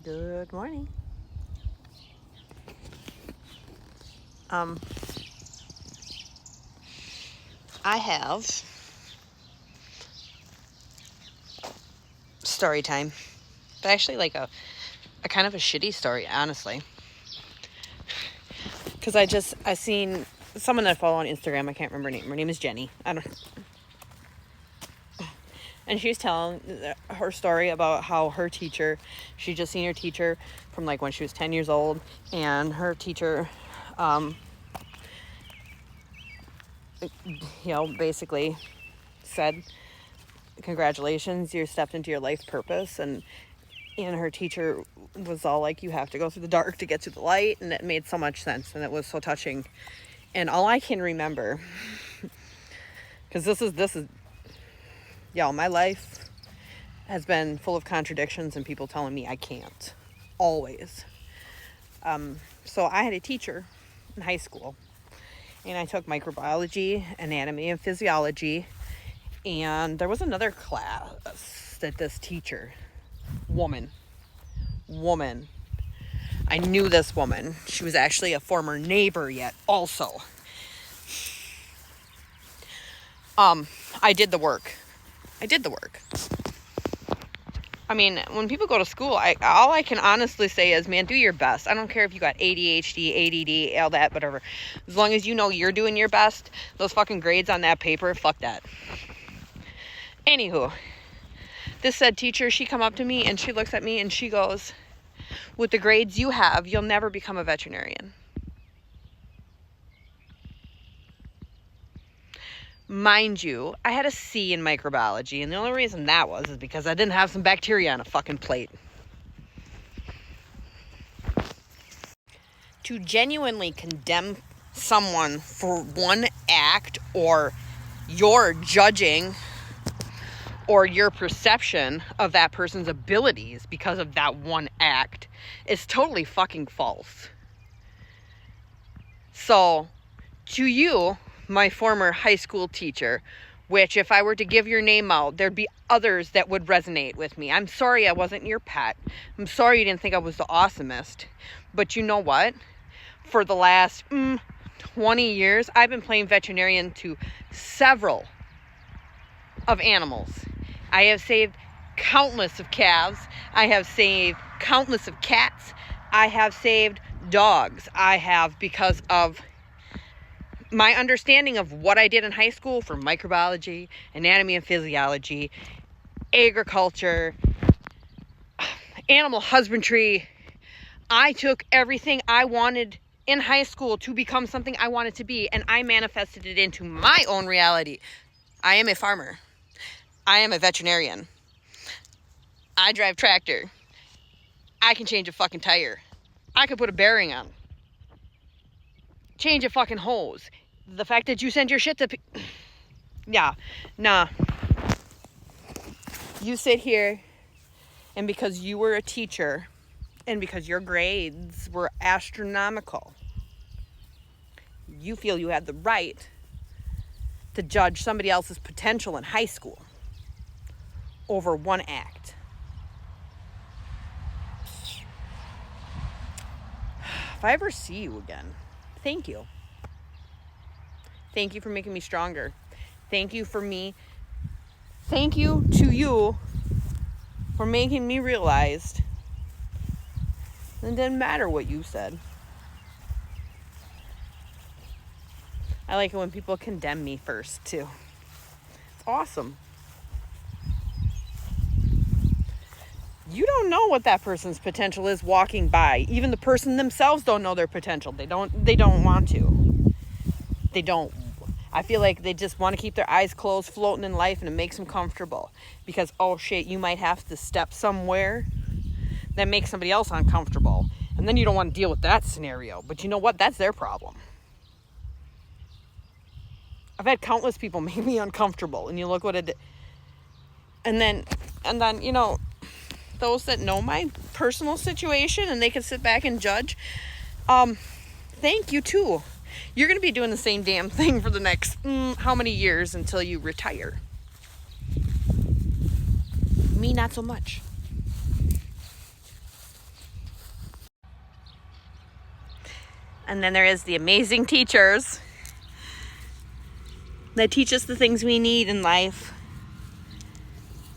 Good morning. I have story time, but actually like a kind of a shitty story, honestly. Because I seen someone that I follow on Instagram. I can't remember her name. Her name is Jenny. And she's telling her story about how her teacher, she just seen her teacher from like when she was 10 years old, and her teacher, basically said, congratulations, you stepped into your life purpose. And her teacher was all like, you have to go through the dark to get to the light. And it made so much sense, and it was so touching. And all I can remember, because this is my life has been full of contradictions and people telling me I can't, always. So I had a teacher in high school, and I took microbiology, anatomy, and physiology. And there was another class that this teacher, woman, I knew this woman. She was actually a former neighbor yet also. I did the work. I mean, when people go to school, all I can honestly say is, man, do your best. I don't care if you got ADHD, ADD, all that, whatever. As long as you know you're doing your best, those fucking grades on that paper, fuck that. Anywho, this said teacher, she come up to me and she looks at me and she goes, with the grades you have, you'll never become a veterinarian. Mind you, I had a C in microbiology, and the only reason that was is because I didn't have some bacteria on a fucking plate. To genuinely condemn someone for one act, or your judging or your perception of that person's abilities because of that one act, is totally fucking false. So, to you, my former high school teacher, which if I were to give your name out, there'd be others that would resonate with me. I'm sorry I wasn't your pet. I'm sorry you didn't think I was the awesomest. But you know what? For the last 20 years, I've been playing veterinarian to several of animals. I have saved countless of calves. I have saved countless of cats. I have saved dogs. I have, because of my understanding of what I did in high school for microbiology, anatomy and physiology, agriculture, animal husbandry. I took everything I wanted in high school to become something I wanted to be, and I manifested it into my own reality. I am a farmer. I am a veterinarian. I drive tractor. I can change a fucking tire. I can put a bearing on. Change a fucking hose. The fact that you send your shit to nah. You sit here, and because you were a teacher, and because your grades were astronomical, you feel you had the right to judge somebody else's potential in high school over one act. If I ever see you again, thank you. Thank you for making me stronger. Thank you to you for making me realize it didn't matter what you said. I like it when people condemn me first, too. It's awesome. You don't know what that person's potential is walking by. Even the person themselves don't know their potential. They don't want to. They don't. I feel like they just want to keep their eyes closed, floating in life, and it makes them comfortable. Because, oh shit, you might have to step somewhere that makes somebody else uncomfortable. And then you don't want to deal with that scenario. But you know what? That's their problem. I've had countless people make me uncomfortable, and you look what it did. And then, those that know my personal situation and they can sit back and judge, thank you too. You're going to be doing the same damn thing for the next how many years until you retire. Me, not so much. And then there is the amazing teachers that teach us the things we need in life.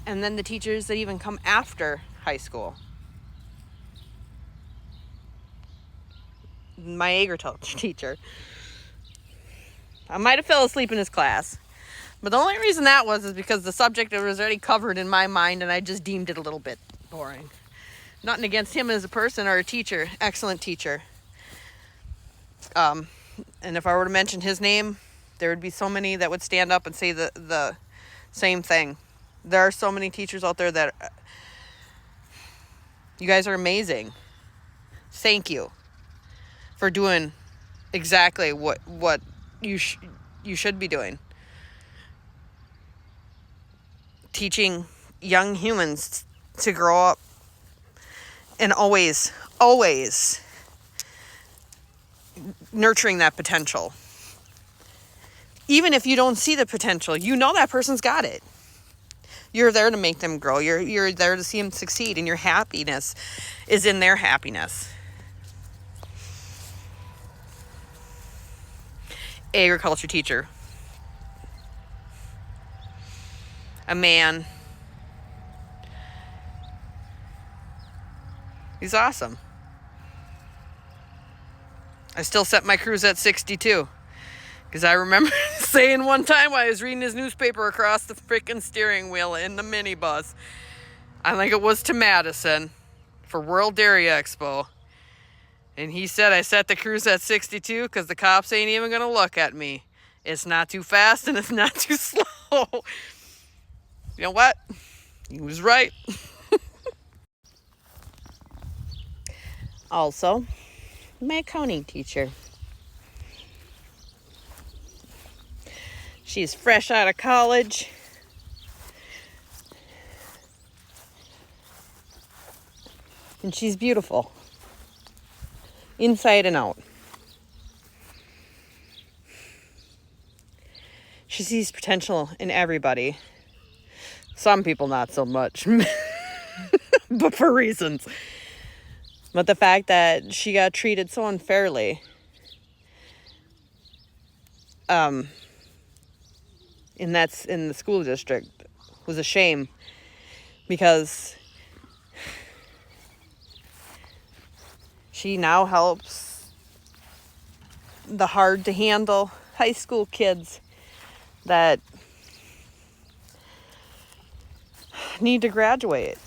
And then the teachers that even come after high school. My agriculture teacher. I might have fell asleep in his class. But the only reason that was is because the subject was already covered in my mind and I just deemed it a little bit boring. Nothing against him as a person or a teacher. Excellent teacher. And if I were to mention his name, there would be so many that would stand up and say the same thing. There are so many teachers out there that you guys are amazing. Thank you for doing exactly what you should be doing. Teaching young humans to grow up and always nurturing that potential. Even if you don't see the potential, you know that person's got it. You're there to make them grow. You're there to see them succeed, and your happiness is in their happiness. Agriculture teacher. A man. He's awesome. I still set my cruise at 62. Because I remember saying one time while I was reading his newspaper across the freaking steering wheel in the minibus. I think it was to Madison for World Dairy Expo. And he said I set the cruise at 62 because the cops ain't even going to look at me. It's not too fast and it's not too slow. You know what? He was right. Also, my accounting teacher. She's fresh out of college. And she's beautiful. Inside and out. She sees potential in everybody. Some people not so much. But for reasons. But the fact that she got treated so unfairly. And that's in the school district was a shame. Because she now helps the hard to handle high school kids that need to graduate.